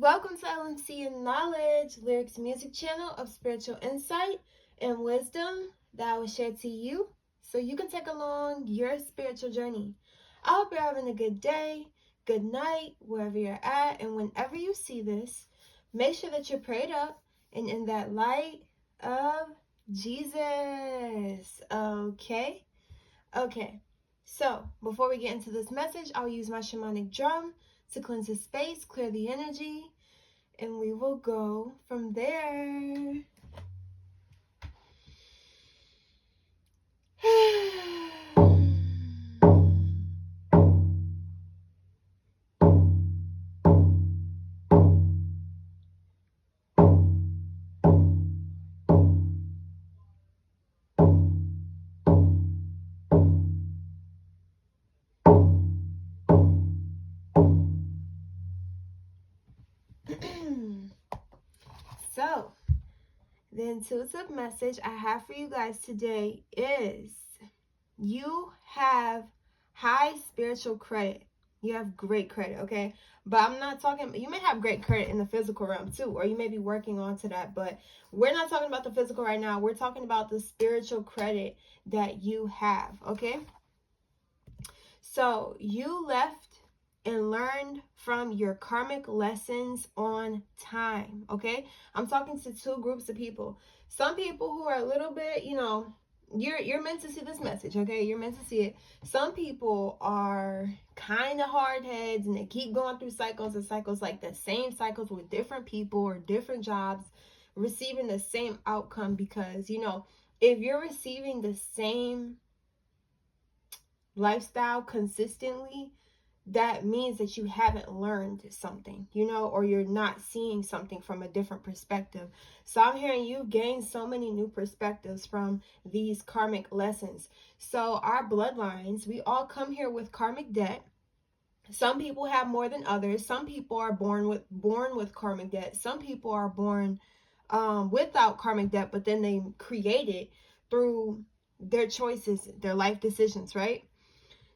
Welcome to LMC and Knowledge, lyrics music channel of spiritual insight and wisdom that I will share to you so you can take along your spiritual journey. I hope you're having a good day, good night, wherever you're at, and whenever you see this, make sure that you're prayed up and in that light of Jesus. Okay? Okay. So, before we get into this message, I'll use my shamanic drum to cleanse the space, clear the energy, and we will go from there. So, the intuitive message I have for you guys today is you have high spiritual credit. You have great credit, okay? But I'm not talking, you may have great credit in the physical realm too, or you may be working on to that, but we're not talking about the physical right now. We're talking about the spiritual credit that you have, okay? So you left and learned from your karmic lessons on time, okay? I'm talking to two groups of people. Some people who are a little bit, you're meant to see this message, okay? You're meant to see it. Some people are kind of hard heads and they keep going through cycles and cycles, like the same cycles with different people or different jobs, receiving the same outcome because, if you're receiving the same lifestyle consistently, that means that you haven't learned something, or you're not seeing something from a different perspective. So I'm hearing you gain so many new perspectives from these karmic lessons. So our bloodlines, we all come here with karmic debt. Some people have more than others. Some people are born with karmic debt. Some people are born without karmic debt, but then they create it through their choices, their life decisions, right?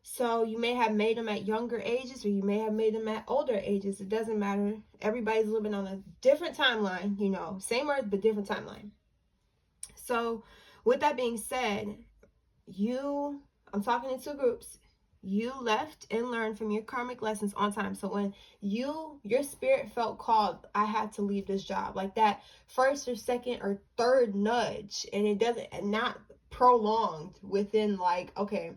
So you may have made them at younger ages or you may have made them at older ages. It doesn't matter. Everybody's living on a different timeline, same earth, but different timeline. So with that being said, I'm talking in two groups. You left and learned from your karmic lessons on time. So when your spirit felt called, I had to leave this job, like that first or second or third nudge, and it doesn't, not prolonged within like, okay,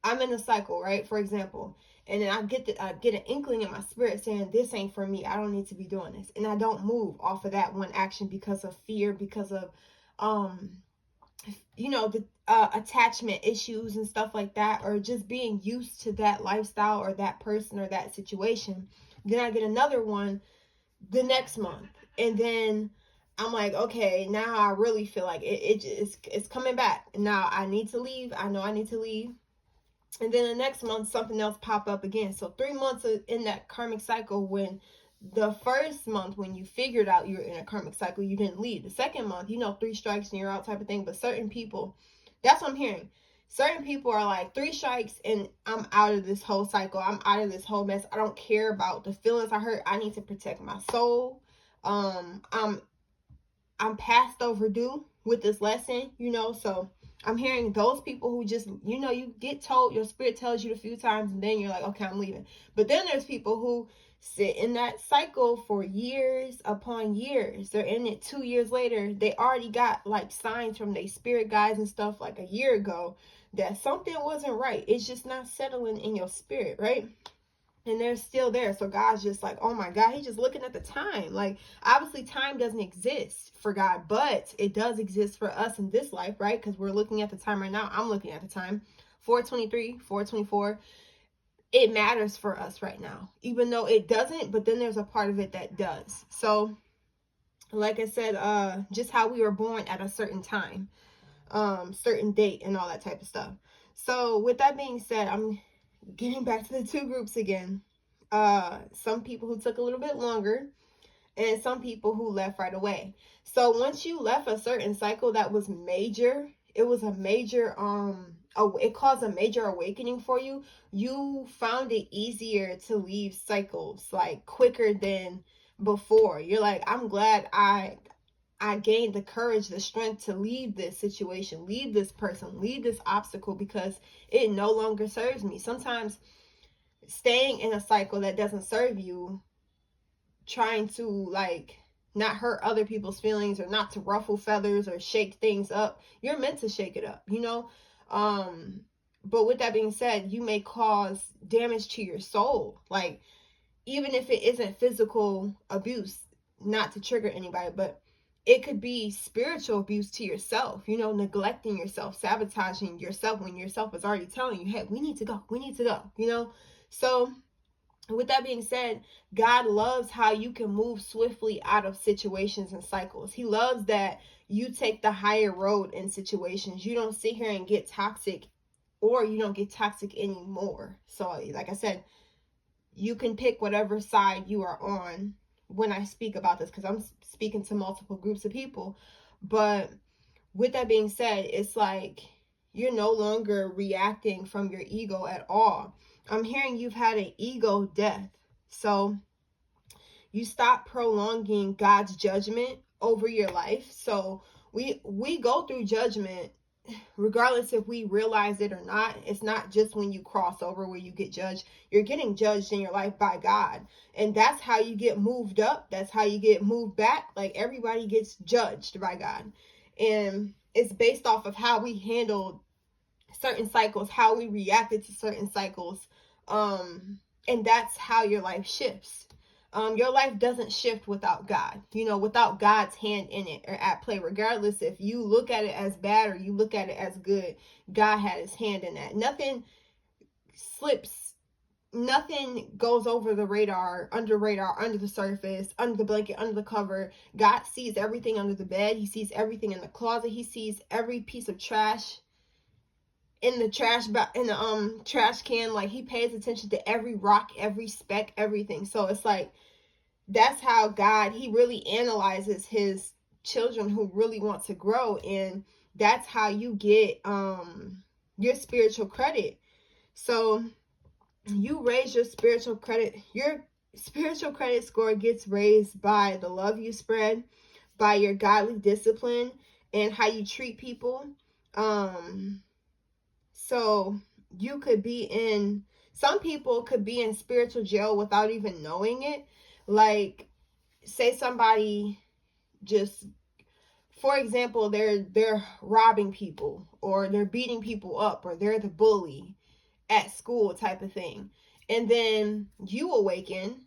I'm in a cycle, right? For example, and then I get an inkling in my spirit saying, this ain't for me. I don't need to be doing this. And I don't move off of that one action because of fear, because of, the attachment issues and stuff like that, or just being used to that lifestyle or that person or that situation. Then I get another one the next month. And then I'm like, okay, now I really feel like it's coming back. Now I need to leave. I know I need to leave. And then the next month, something else pop up again. So 3 months in that karmic cycle. When the first month, when you figured out you're in a karmic cycle, you didn't leave. The second month, 3 strikes and you're out type of thing. But certain people, that's what I'm hearing. Certain people are like 3 strikes and I'm out of this whole cycle. I'm out of this whole mess. I don't care about the feelings I hurt. I need to protect my soul. I'm past overdue with this lesson, so I'm hearing those people who just, you get told, your spirit tells you a few times and then you're like, okay, I'm leaving. But then there's people who sit in that cycle for years upon years. They're in it 2 years later. They already got like signs from their spirit guides and stuff like a year ago that something wasn't right. It's just not settling in your spirit, right? And they're still there. So God's just like, oh my God, he's just looking at the time. Like, obviously time doesn't exist for God, but it does exist for us in this life, right? Because we're looking at the time right now. I'm looking at the time, 4:23, 4:24. It matters for us right now, even though it doesn't, but then there's a part of it that does. So like I said, just how we were born at a certain time, certain date and all that type of stuff. So with that being said, I'm getting back to the two groups again. Some people who took a little bit longer and some people who left right away. So once you left a certain cycle that was major, it was a major, it caused a major awakening for you. You found it easier to leave cycles like quicker than before. You're like, I'm glad I gained the courage, the strength to leave this situation, leave this person, leave this obstacle, because it no longer serves me. Sometimes staying in a cycle that doesn't serve you, trying to like not hurt other people's feelings or not to ruffle feathers or shake things up, you're meant to shake it up, you know? But with that being said, you may cause damage to your soul. Like, even if it isn't physical abuse, not to trigger anybody, but it could be spiritual abuse to yourself, you know, neglecting yourself, sabotaging yourself when yourself is already telling you, hey, we need to go, you know? So with that being said, God loves how you can move swiftly out of situations and cycles. He loves that you take the higher road in situations. You don't sit here and get toxic, or you don't get toxic anymore. So like I said, you can pick whatever side you are on when I speak about this, because I'm speaking to multiple groups of people. But with that being said, it's like you're no longer reacting from your ego at all. I'm hearing you've had an ego death. So you stop prolonging God's judgment over your life. So we go through judgment regardless if we realize it or not. It's not just when you cross over where you get judged. You're getting judged in your life by God. And that's how you get moved up. That's how you get moved back. Like, everybody gets judged by God. And it's based off of how we handled certain cycles, how we reacted to certain cycles. And that's how your life shifts. Your life doesn't shift without God, you know, without God's hand in it or at play. Regardless if you look at it as bad or you look at it as good, God had his hand in that. Nothing slips, nothing goes over the radar, under the surface, under the blanket, under the cover. God sees everything under the bed. He sees everything in the closet. He sees every piece of trash in the trash can. Like, he pays attention to every rock, every speck, everything. So it's like, that's how God, he really analyzes his children who really want to grow. And that's how you get your spiritual credit. So you raise your spiritual credit. Your spiritual credit score gets raised by the love you spread, by your godly discipline, and how you treat people. So you could be in, some people could be in spiritual jail without even knowing it. Like, say somebody just, for example, they're robbing people, or they're beating people up, or they're the bully at school type of thing. And then you awaken,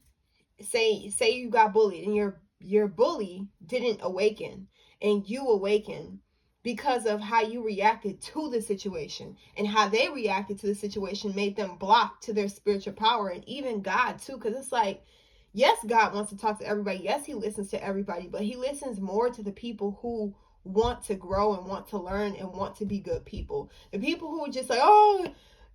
say you got bullied and your bully didn't awaken, and you awaken because of how you reacted to the situation, and how they reacted to the situation made them block to their spiritual power, and even God too. Because it's like, yes, God wants to talk to everybody. Yes, he listens to everybody, but he listens more to the people who want to grow and want to learn and want to be good people. The people who are just like, oh,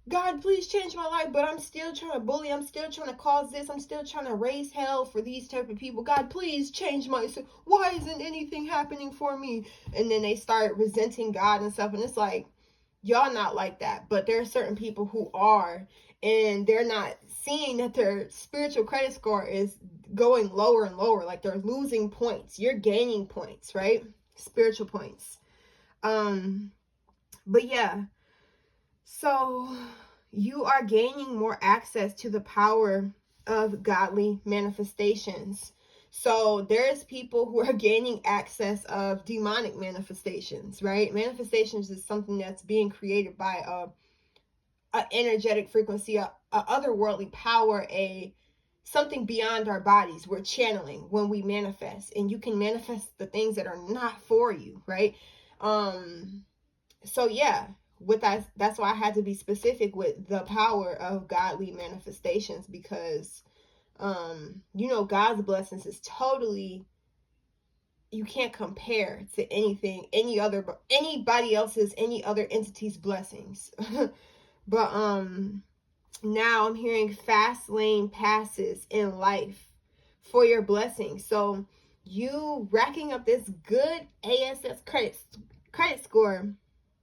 God, please change my life, but I'm still trying to bully. I'm still trying to cause this. I'm still trying to raise hell for these type of people. God, please change my, why isn't anything happening for me? And then they start resenting God and stuff. And it's like, y'all not like that. But there are certain people who are, and they're not seeing that their spiritual credit score is going lower and lower. Like, they're losing points. You're gaining points, right? Spiritual points. But yeah. So you are gaining more access to the power of godly manifestations. So there's people who are gaining access of demonic manifestations, right? Manifestations is something that's being created by a energetic frequency, a otherworldly power, something beyond our bodies. We're channeling when we manifest, and you can manifest the things that are not for you, right? So yeah, with that's why I had to be specific with the power of godly manifestations, because you know, God's blessings is totally, you can't compare to anybody else's, any other entity's blessings. But now I'm hearing fast lane passes in life for your blessings. So you racking up this good ASS credit score,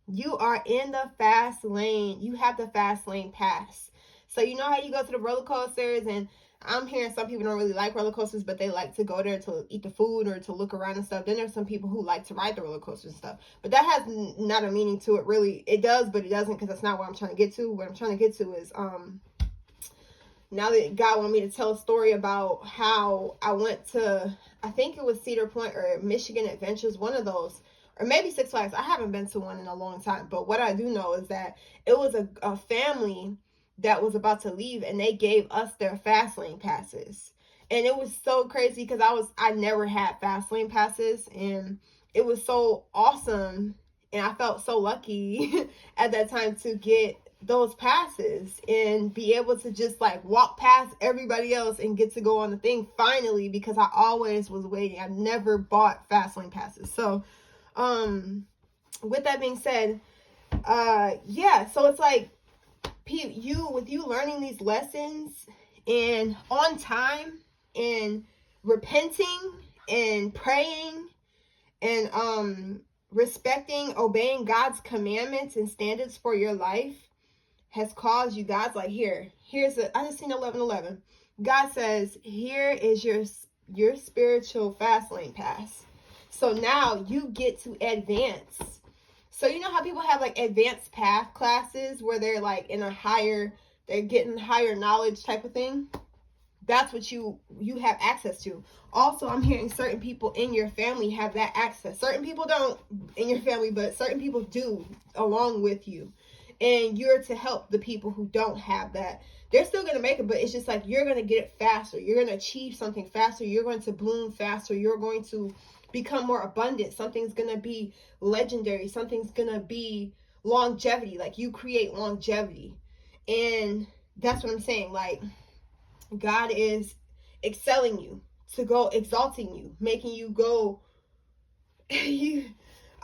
you are in the fast lane. You have the fast lane pass. So you know how you go to the roller coasters, and I'm hearing some people don't really like roller coasters, but they like to go there to eat the food or to look around and stuff. Then there's some people who like to ride the roller coasters and stuff. But that has not a meaning to it, really. It does, but it doesn't, because that's not what I'm trying to get to. What I'm trying to get to is, now that God wanted me to tell a story about how I went to, I think it was Cedar Point or Michigan Adventures, one of those, or maybe Six Flags. I haven't been to one in a long time, but what I do know is that it was a family that was about to leave, and they gave us their fast lane passes. And it was so crazy because I never had fast lane passes, and it was so awesome, and I felt so lucky at that time to get those passes and be able to just like walk past everybody else and get to go on the thing finally, because I always was waiting. I never bought fast lane passes. So with that being said, yeah, so it's like you learning these lessons and on time and repenting and praying and respecting, obeying God's commandments and standards for your life has caused you. God's like, I just seen 11:11. God says, here is your spiritual fast lane pass. So now you get to advance. So you know how people have like advanced path classes where they're like they're getting higher knowledge type of thing? That's what you have access to. Also, I'm hearing certain people in your family have that access. Certain people don't in your family, but certain people do along with you. And you're to help the people who don't have that. They're still going to make it, but it's just like you're going to get it faster. You're going to achieve something faster. You're going to bloom faster. You're going to become more abundant. Something's going to be legendary. Something's going to be longevity. Like, you create longevity. And that's what I'm saying. Like, God is excelling you to go, exalting you, making you go.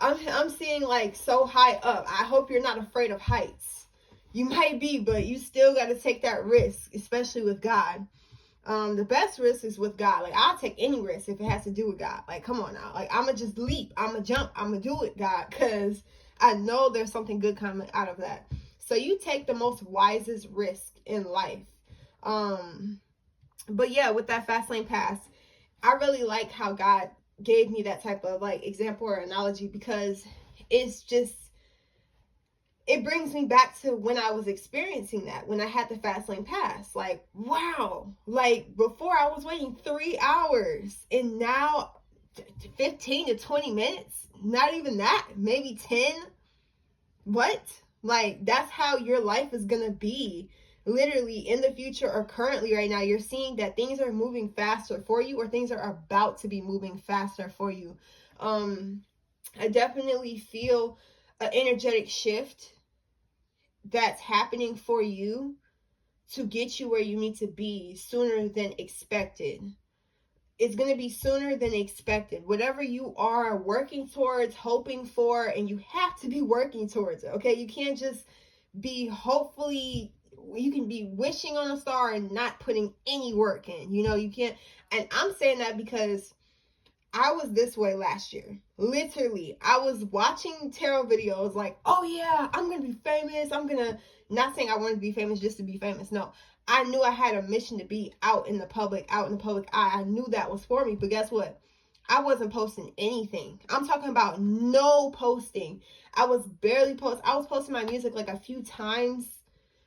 I'm seeing like so high up. I hope you're not afraid of heights. You might be, but you still got to take that risk, especially with God. The best risk is with God. Like, I'll take any risk if it has to do with God. Like, come on now. Like, I'm going to just leap. I'm going to jump. I'm going to do it, God, because I know there's something good coming out of that. So you take the most wisest risk in life. But yeah, with that fast lane pass, I really like how God gave me that type of like example or analogy, because it's just, it brings me back to when I was experiencing that, when I had the fast lane pass. Like, wow, like before I was waiting 3 hours, and now 15 to 20 minutes, not even that, maybe 10. What? Like, that's how your life is gonna be literally in the future, or currently right now. You're seeing that things are moving faster for you, or things are about to be moving faster for you. I definitely feel an energetic shift that's happening for you to get you where you need to be sooner than expected. It's going to be sooner than expected. Whatever you are working towards, hoping for, and you have to be working towards it, okay? You can't just be hopefully, you can be wishing on a star and not putting any work in. You know, you can't. And I'm saying that because I was this way last year. Literally, I was watching tarot videos like, oh yeah, I'm going to be famous. Not saying I wanted to be famous just to be famous. No, I knew I had a mission to be out in the public eye. I knew that was for me. But guess what? I wasn't posting anything. I'm talking about no posting. I was barely posting. I was posting my music like a few times,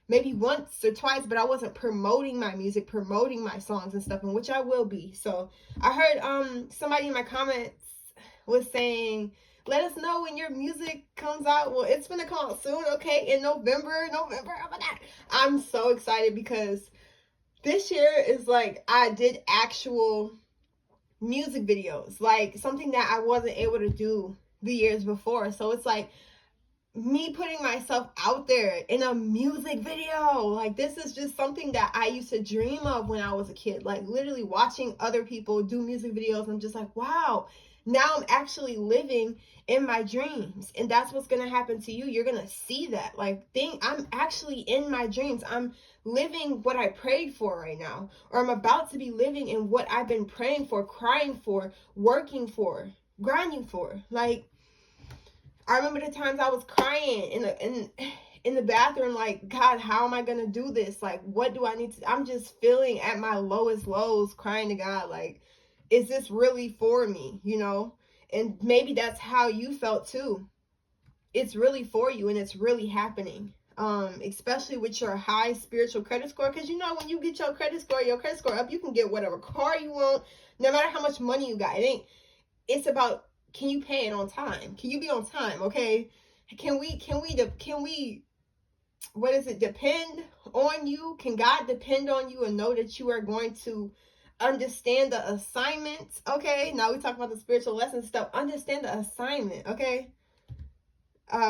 maybe once or twice, but I wasn't promoting my music, promoting my songs and stuff, and which I will be. So I heard somebody in my comments was saying, let us know when your music comes out. Well, it's gonna come out soon, okay? In November. Oh my God. I'm so excited because this year is like, I did actual music videos, like something that I wasn't able to do the years before. So it's like me putting myself out there in a music video. Like, this is just something that I used to dream of when I was a kid. Like, literally watching other people do music videos, I'm just like, wow, now I'm actually living in my dreams. And that's what's going to happen to you. You're going to see that. Like, I'm actually in my dreams. I'm living what I prayed for right now. Or I'm about to be living in what I've been praying for, crying for, working for, grinding for. Like, I remember the times I was crying in the bathroom like, God, how am I gonna do this? Like, what do I need to, I'm just feeling at my lowest lows, crying to God, like, is this really for me, you know? And maybe that's how you felt too. It's really for you and it's really happening. Especially with your high spiritual credit score, because you know, when you get your credit score up, you can get whatever car you want, no matter how much money you got. It's about, can you pay it on time? Can you be on time? Okay, can we what is it, depend on you? Can God depend on you and know that you are going to understand the assignment? Okay, now we talk about the spiritual lesson stuff. Understand the assignment. Okay,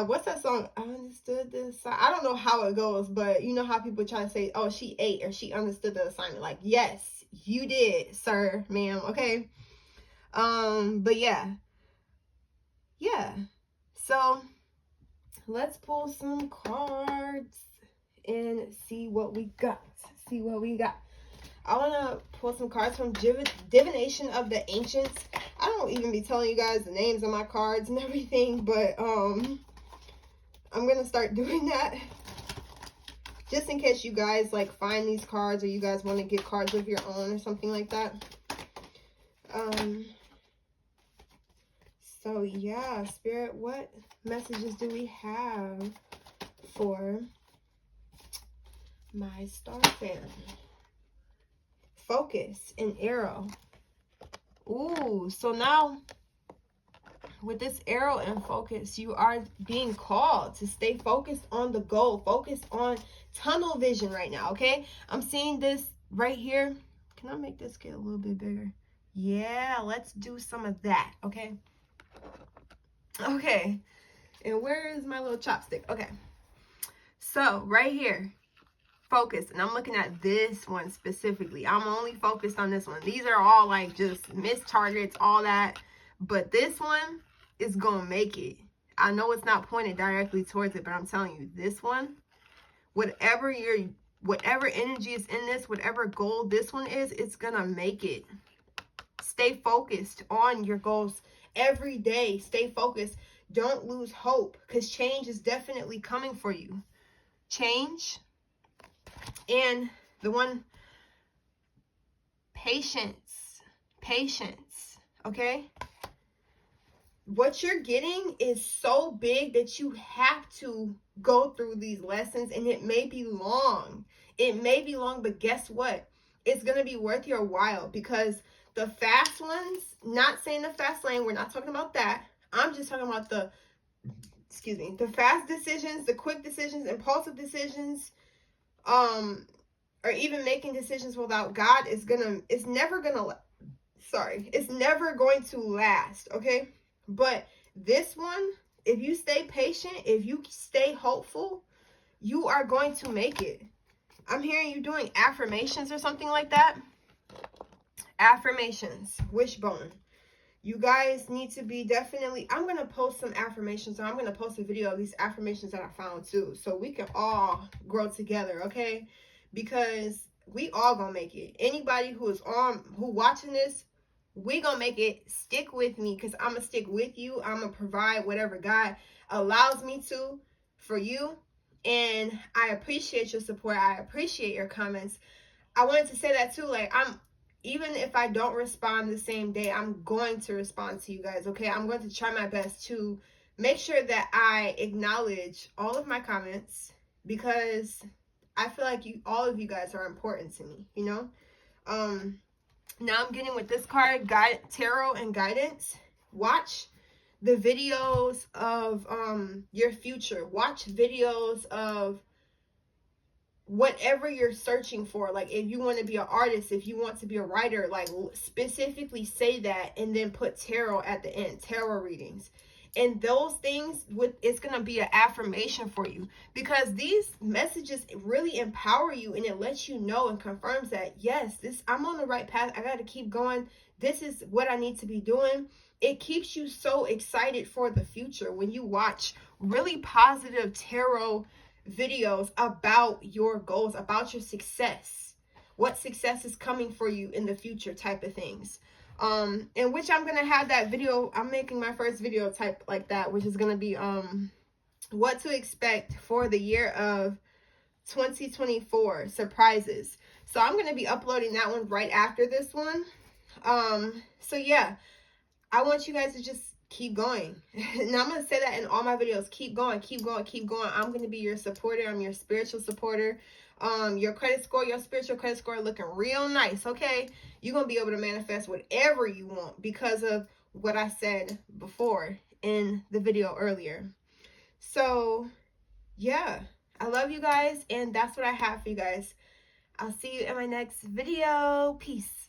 what's that song? I understood this. I don't know how it goes, but you know how people try to say, oh, she ate or she understood the assignment. Like, yes, you did, sir, ma'am. Okay. But yeah. So let's pull some cards and see what we got. I want to pull some cards from Divination of the Ancients. I don't even be telling you guys the names of my cards and everything, but I'm going to start doing that just in case you guys like find these cards or you guys want to get cards of your own or something like that. So yeah, Spirit, what messages do we have for my star fan? Focus and arrow. Ooh, so now with this arrow and focus, you are being called to stay focused on the goal, focus on tunnel vision right now, okay? I'm seeing this right here. Can I make this get a little bit bigger? Yeah, let's do some of that, okay? Okay, and where is my little chopstick? Okay, so right here, focus, and I'm looking at this one specifically. I'm only focused on this one. These are all like just missed targets, all that, but this one is gonna make it. I know it's not pointed directly towards it, but I'm telling you, this one, whatever energy is in this, whatever goal this one is, it's gonna make it. Stay focused on your goals every day. Stay focused. Don't lose hope, because change is definitely coming for you. Change. And the one, patience, okay? What you're getting is so big that you have to go through these lessons, and it may be long. But guess what? It's going to be worth your while, because the fast ones, not saying the fast lane, we're not talking about that. I'm just talking about the fast decisions, the quick decisions, impulsive decisions, or even making decisions without God it's never going to last, okay? But this one, if you stay patient, if you stay hopeful, you are going to make it. I'm hearing you doing affirmations or something like that. Affirmations, wishbone. You guys need to be definitely, I'm going to post some affirmations, or I'm going to post a video of these affirmations that I found too, so we can all grow together, okay? Because we all gonna make it. Anybody who watching this, we gonna make it. Stick with me, because I'm gonna stick with you. I'm gonna provide whatever God allows me to for you. And I appreciate your support. I appreciate your comments. I wanted to say that too, like, even if I don't respond the same day, I'm going to respond to you guys, okay? I'm going to try my best to make sure that I acknowledge all of my comments, because I feel like all of you guys are important to me, you know? Now I'm getting with this card, tarot and guidance. Watch the videos of your future. Watch videos of whatever you're searching for. Like, if you want to be an artist, if you want to be a writer, like, specifically say that, and then put tarot at the end, tarot readings. And those things, it's going to be an affirmation for you, because these messages really empower you, and it lets you know and confirms that, yes, I'm on the right path. I got to keep going. This is what I need to be doing. It keeps you so excited for the future when you watch really positive tarot videos about your goals, about your success, what success is coming for you in the future type of things. In which I'm gonna have that video. I'm making my first video type like that, which is gonna be what to expect for the year of 2024 surprises. So I'm going to be uploading that one right after this one. So yeah, I want you guys to just keep going. And I'm going to say that in all my videos. Keep going, keep going, keep going. I'm going to be your supporter. I'm your spiritual supporter. Your credit score, your spiritual credit score looking real nice, okay? You're going to be able to manifest whatever you want because of what I said before in the video earlier. So, yeah. I love you guys, and that's what I have for you guys. I'll see you in my next video. Peace.